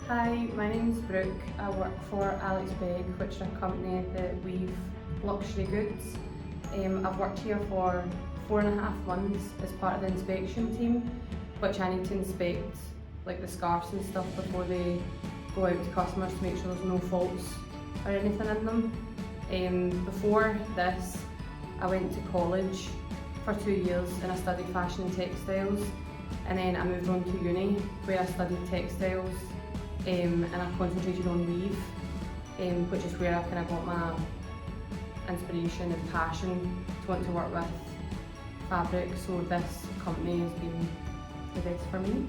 Hi, my name's Brooke. I work for Begg, which is a company that weave luxury goods. I've worked here for 4.5 months as part of the inspection team, which I need to inspect like the scarves and stuff before they go out to customers to make sure there's no faults or anything in them. Before this, I went to college for 2 years and I studied fashion and textiles, and then I moved on to uni where I studied textiles. And I concentrated on weave, which is where I kind of got my inspiration and passion to want to work with fabric, so this company has been the best for me.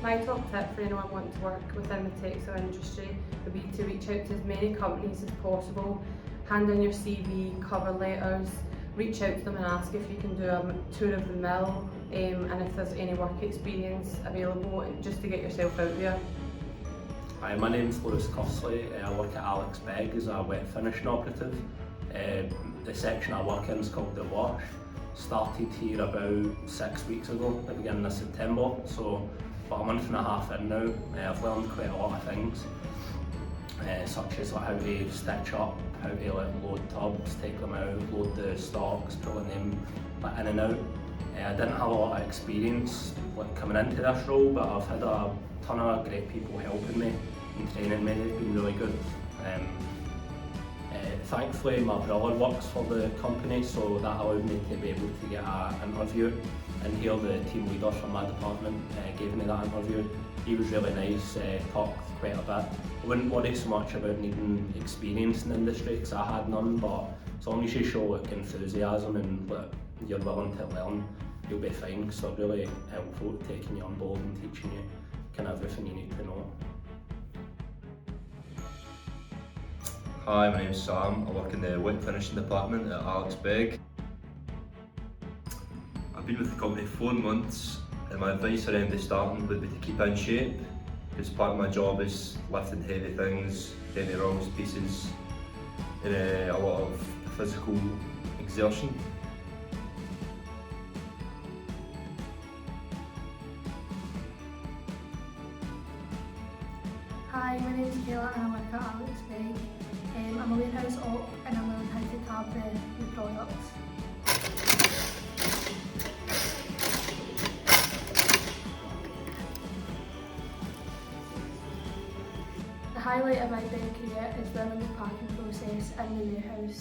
My top tip for anyone wanting to work within the textile industry would be to reach out to as many companies as possible, hand in your CV, cover letters, reach out to them and ask if you can do a tour of the mill and if there's any work experience available, just to get yourself out there. Hi, my name's Lewis Cursley. I work at Begg as a wet finishing operative. The section I work in is called the wash. Started here about 6 weeks ago, at the beginning of September, so about a month and a half in now. I've learned quite a lot of things, such as how to stitch up, how to load tubs, take them out, load the stocks, pulling them in and out. I didn't have a lot of experience coming into this role, but I've had a ton of great people helping me and training me. They've been really good. Thankfully my brother works for the company, so that allowed me to be able to get an interview, and here the team leader from my department gave me that interview. He was really nice, talked quite a bit. I wouldn't worry so much about needing experience in the industry because I had none, but as long as you show enthusiasm and you're willing to learn, you'll be fine, because they're really helpful taking you on board and teaching you kind of everything you need to know. Hi, my name's Sam. I work in the wet finishing department at Begg. I've been with the company 4 months, and my advice around the starting would be to keep in shape, because part of my job is lifting heavy things, heavy rolls, pieces, and a lot of physical exertion. Hi, my name is Kayla and I work at Begg. I'm a warehouse op and I'm learning how to tab the products. The highlight of my Begg career is learning the packing process in the warehouse.